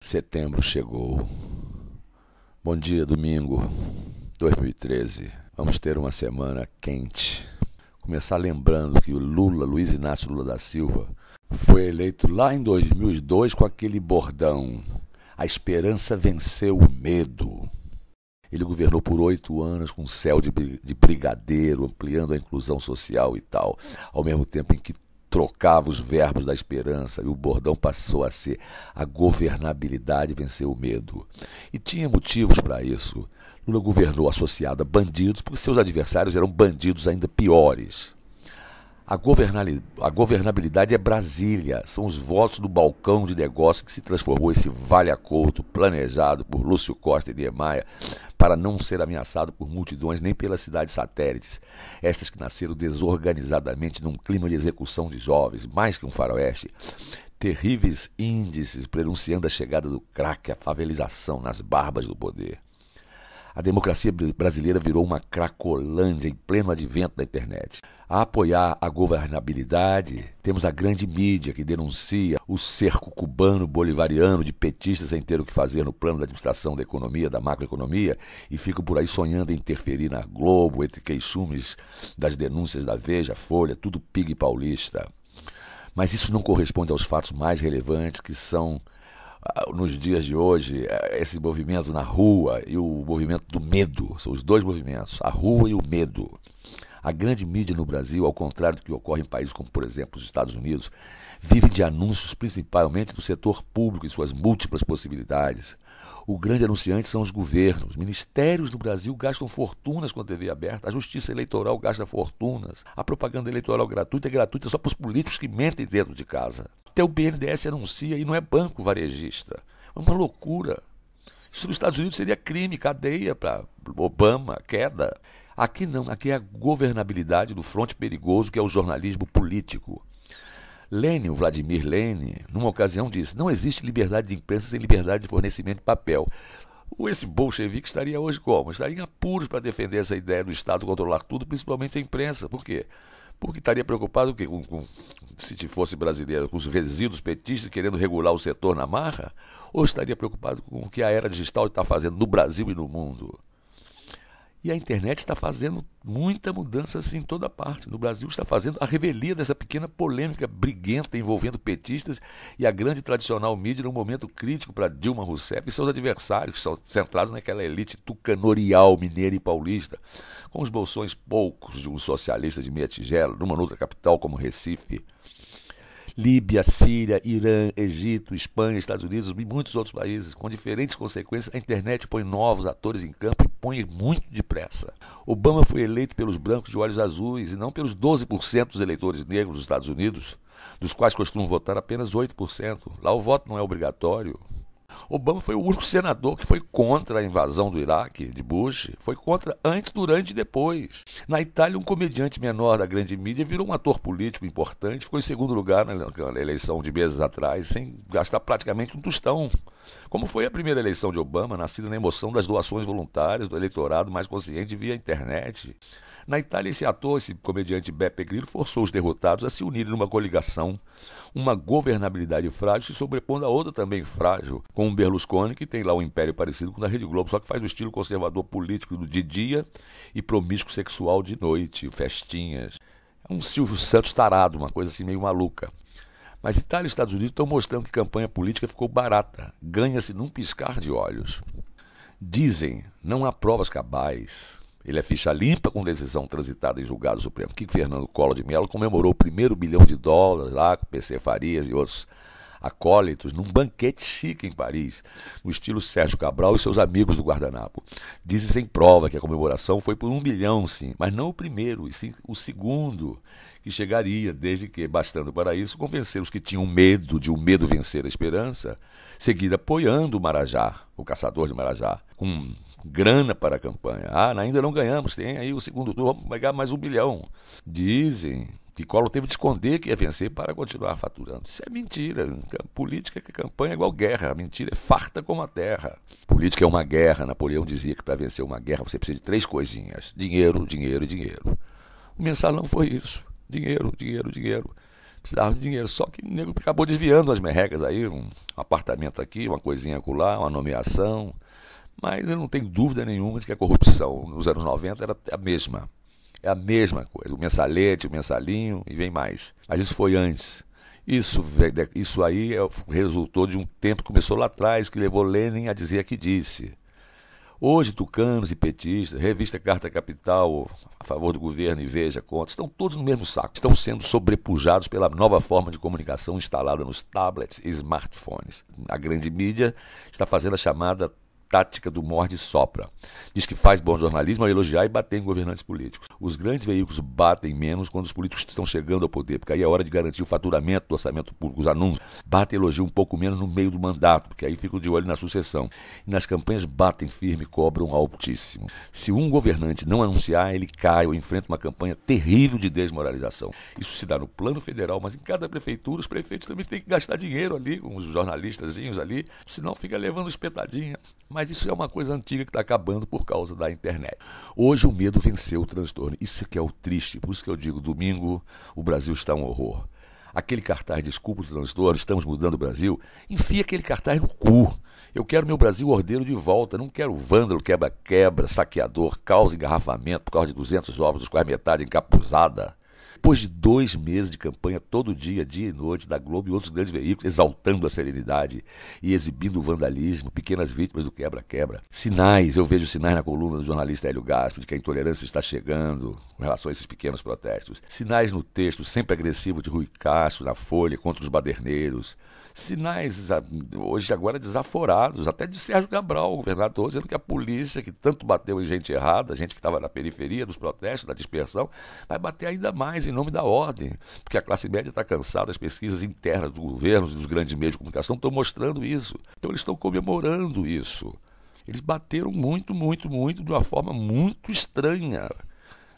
Setembro chegou. Bom dia, domingo, 2013. Vamos ter uma semana quente. Começar lembrando que o Luiz Inácio Lula da Silva, foi eleito lá em 2002 com aquele bordão: a esperança venceu o medo. Ele governou por 8 anos com um céu de brigadeiro, ampliando a inclusão social e tal, ao mesmo tempo em que trocava os verbos da esperança, e o bordão passou a ser: a governabilidade venceu o medo. E tinha motivos para isso. Lula governou associado a bandidos, porque seus adversários eram bandidos ainda piores. A governabilidade é Brasília, são os votos do balcão de negócio que se transformou esse vale-a-couto planejado por Lúcio Costa e Niemeyer para não ser ameaçado por multidões nem pelas cidades satélites, estas que nasceram desorganizadamente num clima de execução de jovens, mais que um faroeste, terríveis índices prenunciando a chegada do crack, a favelização nas barbas do poder. A democracia brasileira virou uma cracolândia em pleno advento da internet. A apoiar a governabilidade, temos a grande mídia que denuncia o cerco cubano bolivariano de petistas sem ter o que fazer no plano da administração da economia, da macroeconomia, e ficam por aí sonhando em interferir na Globo, entre queixumes das denúncias da Veja, Folha, tudo pig paulista. Mas isso não corresponde aos fatos mais relevantes, que são, nos dias de hoje, esse movimento na rua e o movimento do medo. São os dois movimentos, a rua e o medo. A grande mídia no Brasil, ao contrário do que ocorre em países como, por exemplo, os Estados Unidos, vive de anúncios principalmente do setor público e suas múltiplas possibilidades. O grande anunciante são os governos. Os ministérios do Brasil gastam fortunas com a TV aberta. A justiça eleitoral gasta fortunas. A propaganda eleitoral gratuita é gratuita só para os políticos que mentem dentro de casa. Até o BNDES anuncia e não é banco varejista. É uma loucura. Isso nos Estados Unidos seria crime, cadeia para Obama, queda. Aqui não, aqui é a governabilidade do fronte perigoso que é o jornalismo político. O Vladimir Lenin, numa ocasião disse: não existe liberdade de imprensa sem liberdade de fornecimento de papel. Esse bolchevique estaria hoje como? Estaria em apuros para defender essa ideia do Estado controlar tudo, principalmente a imprensa. Por quê? Porque estaria preocupado se fosse brasileiro, com os resíduos petistas querendo regular o setor na marra? Ou estaria preocupado com o que a era digital está fazendo no Brasil e no mundo? E a internet está fazendo muita mudança assim em toda parte. No Brasil está fazendo a revelia dessa pequena polêmica briguenta envolvendo petistas e a grande tradicional mídia num momento crítico para Dilma Rousseff e seus adversários, que são centrados naquela elite tucanorial, mineira e paulista, com os bolsões poucos de um socialista de meia tigela, numa outra capital como Recife. Líbia, Síria, Irã, Egito, Espanha, Estados Unidos e muitos outros países, com diferentes consequências. A internet põe novos atores em campo e põe muito depressa. Obama foi eleito pelos brancos de olhos azuis e não pelos 12% dos eleitores negros dos Estados Unidos, dos quais costumam votar apenas 8%. Lá o voto não é obrigatório. Obama foi o único senador que foi contra a invasão do Iraque, de Bush. Foi contra antes, durante e depois. Na Itália, um comediante menor da grande mídia virou um ator político importante, ficou em segundo lugar na eleição de meses atrás, sem gastar praticamente um tostão. Como foi a primeira eleição de Obama, nascida na emoção das doações voluntárias do eleitorado mais consciente via internet. Na Itália, esse comediante Beppe Grillo forçou os derrotados a se unirem numa coligação, uma governabilidade frágil se sobrepondo a outra também frágil, com um Berlusconi que tem lá um império parecido com o da Rede Globo, só que faz o estilo conservador político de dia e promíscuo sexual de noite, festinhas. É um Silvio Santos tarado, uma coisa assim meio maluca. Mas Itália e Estados Unidos estão mostrando que campanha política ficou barata, ganha-se num piscar de olhos. Dizem, não há provas cabais. Ele é ficha limpa com decisão transitada em julgado supremo. Que Fernando Collor de Mello comemorou o primeiro bilhão de dólares lá com PC Farias e outros acólitos num banquete chique em Paris, no estilo Sérgio Cabral e seus amigos do guardanapo. Dizem sem prova que a comemoração foi por 1 bilhão, sim, mas não o primeiro, e sim o segundo, que chegaria, desde que, bastando para isso, convencer os que tinham medo de o medo vencer a esperança, seguir apoiando o Marajá, o caçador de Marajá, com grana para a campanha. Ainda não ganhamos, tem aí o segundo turno, vamos pegar mais 1 bilhão. Dizem que Collor teve de esconder que ia vencer para continuar faturando. Isso é mentira. Política que campanha é igual guerra. A mentira é farta como a terra. Política é uma guerra. Napoleão dizia que para vencer uma guerra você precisa de 3 coisinhas: dinheiro, dinheiro e dinheiro. O mensalão foi isso. Dinheiro, dinheiro, dinheiro. precisavam de dinheiro. Só que o nego acabou desviando as merrecas aí, um apartamento aqui, uma coisinha acolá, uma nomeação. Mas eu não tenho dúvida nenhuma de que a corrupção nos anos 90 era a mesma. É a mesma coisa, o mensalete, o mensalinho e vem mais. Mas isso foi antes. Isso aí resultou de um tempo que começou lá atrás, que levou Lenin a dizer que disse. Hoje, tucanos e petistas, revista Carta Capital, a favor do governo e Veja Conta, estão todos no mesmo saco. Estão sendo sobrepujados pela nova forma de comunicação instalada nos tablets e smartphones. A grande mídia está fazendo a chamada tática do morde e sopra. Diz que faz bom jornalismo ao elogiar e bater em governantes políticos. Os grandes veículos batem menos quando os políticos estão chegando ao poder, porque aí é hora de garantir o faturamento do orçamento público, os anúncios. Batem e elogiam um pouco menos no meio do mandato, porque aí ficam de olho na sucessão. E nas campanhas batem firme e cobram altíssimo. Se um governante não anunciar, ele cai ou enfrenta uma campanha terrível de desmoralização. Isso se dá no plano federal, mas em cada prefeitura os prefeitos também têm que gastar dinheiro ali, com os jornalistazinhos ali, senão fica levando espetadinha. Mas isso é uma coisa antiga que está acabando por causa da internet. Hoje o medo venceu o transtorno. Isso que é o triste. Por isso que eu digo, domingo o Brasil está um horror. Aquele cartaz, desculpa o transtorno, estamos mudando o Brasil, enfia aquele cartaz no cu. Eu quero meu Brasil ordeiro de volta. Não quero vândalo, quebra-quebra, saqueador, causa engarrafamento por causa de 200 ovos, dos quais metade encapuzada. Depois de 2 meses de campanha, todo dia e noite, da Globo e outros grandes veículos, exaltando a serenidade e exibindo o vandalismo, pequenas vítimas do quebra-quebra. Sinais, eu vejo sinais na coluna do jornalista Hélio Gasper de que a intolerância está chegando com relação a esses pequenos protestos. Sinais no texto sempre agressivo de Rui Castro, na Folha, contra os baderneiros. Sinais, hoje agora desaforados, até de Sérgio Cabral, o governador, dizendo que a polícia, que tanto bateu em gente errada, gente que estava na periferia dos protestos, da dispersão, vai bater ainda mais em nome da ordem, porque a classe média está cansada, as pesquisas internas do governo e dos grandes meios de comunicação estão mostrando isso. Então eles estão comemorando isso. Eles bateram muito, de uma forma muito estranha.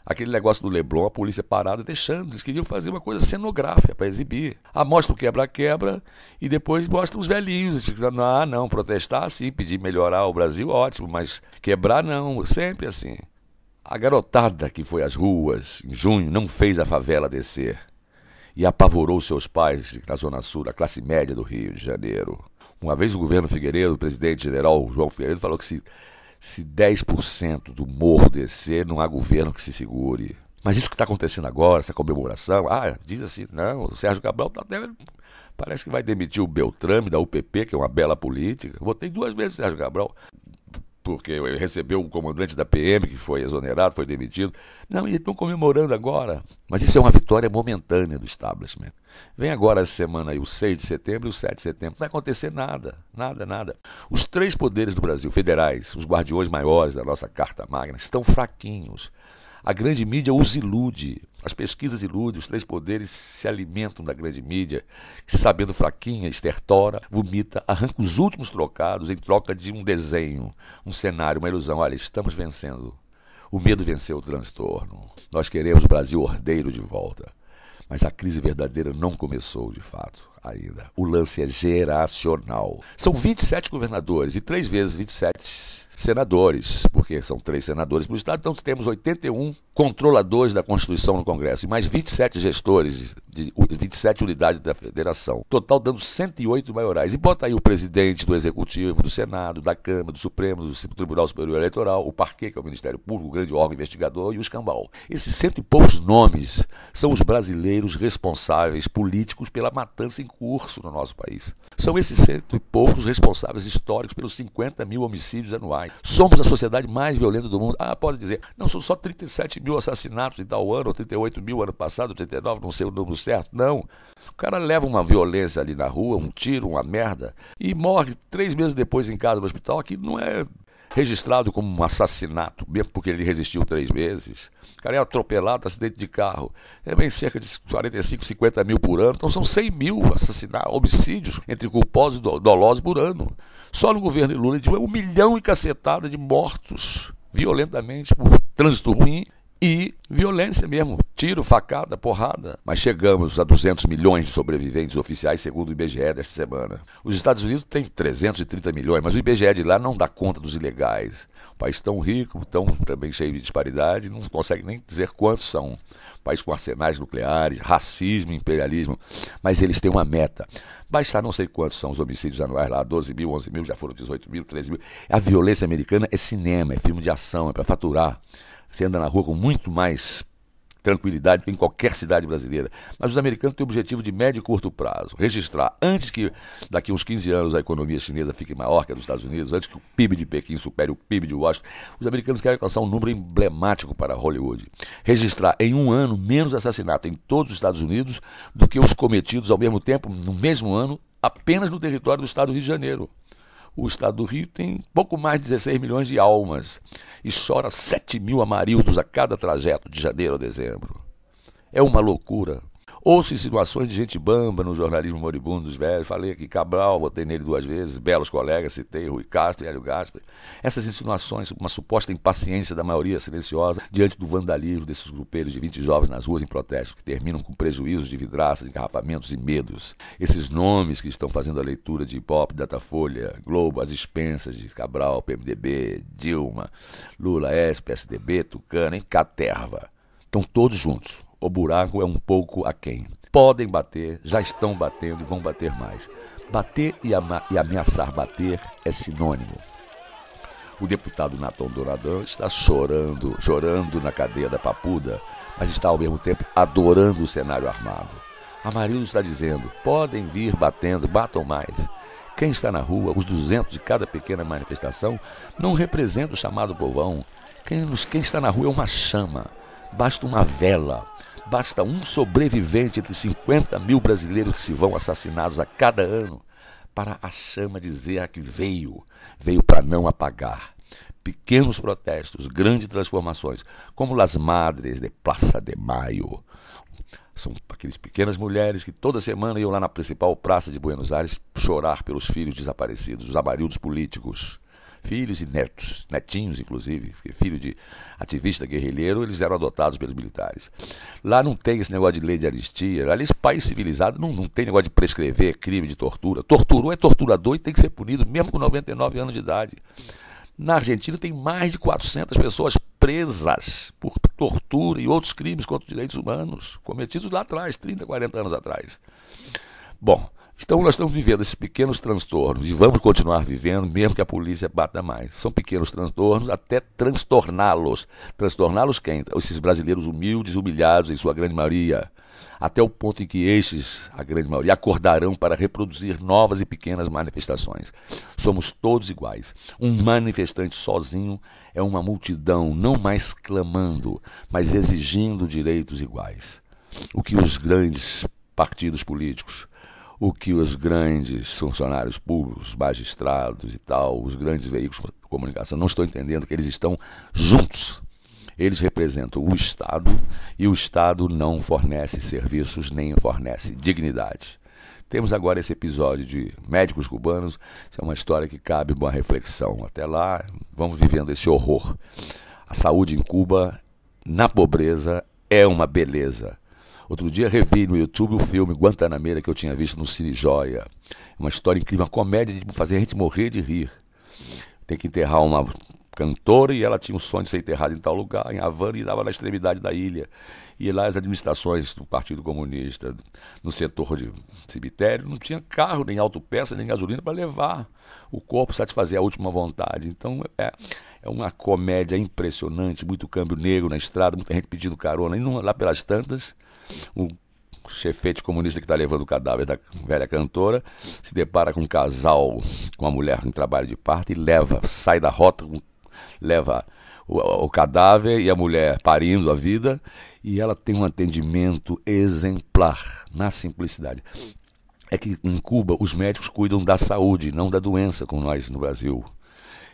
Aquele negócio do Leblon, a polícia parada deixando. Eles queriam fazer uma coisa cenográfica para exibir. Mostra o quebra-quebra e depois mostra os velhinhos. Eles ficam dizendo, não, protestar sim, pedir melhorar o Brasil, ótimo, mas quebrar não, sempre assim. A garotada que foi às ruas em junho não fez a favela descer e apavorou seus pais na Zona Sul, da classe média do Rio de Janeiro. Uma vez o governo Figueiredo, o presidente general João Figueiredo, falou que se 10% do morro descer, não há governo que se segure. Mas isso que está acontecendo agora, essa comemoração, diz assim, não, o Sérgio Cabral parece que vai demitir o Beltrame da UPP, que é uma bela política. Votei 2 vezes o Sérgio Cabral, porque recebeu o comandante da PM, que foi exonerado, foi demitido. Não, e estão comemorando agora. Mas isso é uma vitória momentânea do establishment. Vem agora essa semana aí, o 6 de setembro e o 7 de setembro. Não vai acontecer nada. Os 3 poderes do Brasil, federais, os guardiões maiores da nossa Carta Magna, estão fraquinhos. A grande mídia os ilude, as pesquisas iludem, os 3 poderes se alimentam da grande mídia, que, sabendo fraquinha, estertora, vomita, arranca os últimos trocados em troca de um desenho, um cenário, uma ilusão. Olha, estamos vencendo. O medo venceu o transtorno. Nós queremos o Brasil ordeiro de volta. Mas a crise verdadeira não começou, de fato, ainda. O lance é geracional. São 27 governadores e 3 vezes 27 senadores, porque são 3 senadores para o Estado, então temos 81 controladores da Constituição no Congresso e mais 27 gestores de 27 unidades da Federação, total dando 108 maiorais. E bota aí o presidente do Executivo, do Senado, da Câmara, do Supremo, do Tribunal Superior Eleitoral, o Parquet, que é o Ministério Público, o grande órgão investigador, e o escambau. Esses 100 e poucos nomes são os brasileiros responsáveis políticos pela matança em curso no nosso país. São esses 100 e poucos responsáveis históricos pelos 50 mil homicídios anuais. Somos a sociedade mais violenta do mundo. Pode dizer, não, são só 37 mil assassinatos em tal ano, ou 38 mil ano passado, 39, não sei o número certo. Não. O cara leva uma violência ali na rua, um tiro, uma merda, e morre 3 meses depois em casa no hospital. Aqui não é registrado como um assassinato, mesmo porque ele resistiu 3 meses. O cara é atropelado, acidente de carro. É bem cerca de 45, 50 mil por ano. Então são 100 mil assassinatos, homicídios entre culposos e dolosos por ano. Só no governo de Lula, de 1 milhão e cacetada de mortos violentamente por trânsito ruim E violência mesmo, tiro, facada, porrada. Mas chegamos a 200 milhões de sobreviventes oficiais, segundo o IBGE desta semana. Os Estados Unidos têm 330 milhões, mas o IBGE de lá não dá conta dos ilegais. Um país tão rico, tão também cheio de disparidade, não consegue nem dizer quantos são. Um país com arsenais nucleares, racismo, imperialismo. Mas eles têm uma meta. Baixar não sei quantos são os homicídios anuais lá, 12 mil, 11 mil, já foram 18 mil, 13 mil. A violência americana é cinema, é filme de ação, é para faturar. Você anda na rua com muito mais tranquilidade que em qualquer cidade brasileira. Mas os americanos têm o objetivo de médio e curto prazo. Registrar, antes que daqui a uns 15 anos a economia chinesa fique maior que a dos Estados Unidos, antes que o PIB de Pequim supere o PIB de Washington, os americanos querem alcançar um número emblemático para Hollywood. Registrar em um ano menos assassinatos em todos os Estados Unidos do que os cometidos ao mesmo tempo, no mesmo ano, apenas no território do estado do Rio de Janeiro. O estado do Rio tem pouco mais de 16 milhões de almas e chora 7 mil amarildos a cada trajeto de janeiro a dezembro. É uma loucura. Ouço insinuações de gente bamba no jornalismo moribundo dos velhos. Falei aqui Cabral, votei nele 2 vezes, belos colegas, citei Rui Castro e Hélio Gaspar. Essas insinuações, uma suposta impaciência da maioria silenciosa diante do vandalismo desses grupelhos de 20 jovens nas ruas em protestos que terminam com prejuízos de vidraças, engarrafamentos e medos. Esses nomes que estão fazendo a leitura de Ibope, Datafolha, Globo, as expensas de Cabral, PMDB, Dilma, Lula, S, PSDB, Tucano, em caterva. Estão todos juntos. O buraco é um pouco aquém. Podem bater, já estão batendo e vão bater mais. Bater e ameaçar bater é sinônimo. O deputado Nathan Donadão está chorando na cadeia da Papuda, mas está ao mesmo tempo adorando o cenário armado. Amarildo está dizendo, podem vir batendo, batam mais. Quem está na rua, os 200 de cada pequena manifestação, não representa o chamado povão. Quem está na rua é uma chama, basta uma vela. Basta um sobrevivente entre 50 mil brasileiros que se vão assassinados a cada ano para a chama dizer que veio para não apagar. Pequenos protestos, grandes transformações, como Las Madres de Plaza de Mayo. São aquelas pequenas mulheres que toda semana iam lá na principal praça de Buenos Aires chorar pelos filhos desaparecidos, os amarildos políticos. Filhos e netos, netinhos inclusive, porque filho de ativista guerrilheiro, eles eram adotados pelos militares. Lá não tem esse negócio de lei de anistia, ali esse país civilizado não tem negócio de prescrever crime de tortura. Torturou é torturador e tem que ser punido mesmo com 99 anos de idade. Na Argentina tem mais de 400 pessoas presas por tortura e outros crimes contra os direitos humanos, cometidos lá atrás, 30, 40 anos atrás. Bom, então nós estamos vivendo esses pequenos transtornos e vamos continuar vivendo mesmo que a polícia bata mais. São pequenos transtornos até transtorná-los. Transtorná-los quem? Esses brasileiros humildes, humilhados em sua grande maioria. Até o ponto em que estes, a grande maioria, acordarão para reproduzir novas e pequenas manifestações. Somos todos iguais. Um manifestante sozinho é uma multidão não mais clamando, mas exigindo direitos iguais. O que os grandes partidos políticos, o que os grandes funcionários públicos, magistrados e tal, os grandes veículos de comunicação não estão entendendo que eles estão juntos. Eles representam o Estado e o Estado não fornece serviços nem fornece dignidade. Temos agora esse episódio de médicos cubanos, isso é uma história que cabe uma reflexão. Até lá, vamos vivendo esse horror. A saúde em Cuba, na pobreza, é uma beleza. Outro dia revi no YouTube o filme Guantanameira que eu tinha visto no Cine Joia. Uma história incrível, uma comédia de fazer a gente morrer de rir. Tem que enterrar uma cantora e ela tinha um sonho de ser enterrada em tal lugar, em Havana, e dava na extremidade da ilha. E lá as administrações do Partido Comunista, no setor de cemitério, não tinha carro, nem autopeça, nem gasolina para levar o corpo, satisfazer a última vontade. Então é uma comédia impressionante, muito câmbio negro na estrada, muita gente pedindo carona. E lá pelas tantas, o chefete comunista que está levando o cadáver da velha cantora se depara com um casal, com a mulher em trabalho de parto e sai da rota, leva o cadáver e a mulher parindo a vida, e ela tem um atendimento exemplar, na simplicidade. É que em Cuba os médicos cuidam da saúde, não da doença, como nós no Brasil.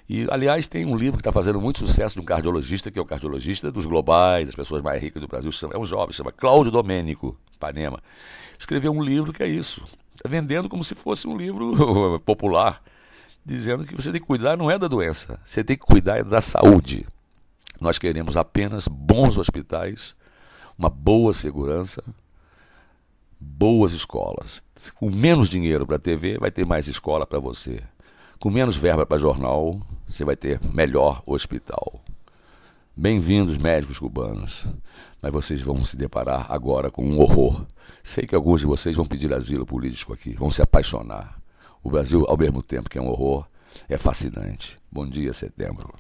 E, aliás, tem um livro que está fazendo muito sucesso de um cardiologista, que é o cardiologista dos globais, das pessoas mais ricas do Brasil, é um jovem, chama Cláudio Domênico, Ipanema. Escreveu um livro que é isso, vendendo como se fosse um livro popular, dizendo que você tem que cuidar não é da doença, você tem que cuidar da saúde. Nós queremos apenas bons hospitais, uma boa segurança, boas escolas. Com menos dinheiro para a TV, vai ter mais escola para você. Com menos verba para jornal, você vai ter melhor hospital. Bem-vindos, médicos cubanos. Mas vocês vão se deparar agora com um horror. Sei que alguns de vocês vão pedir asilo político aqui, vão se apaixonar. O Brasil, ao mesmo tempo que é um horror, é fascinante. Bom dia, setembro.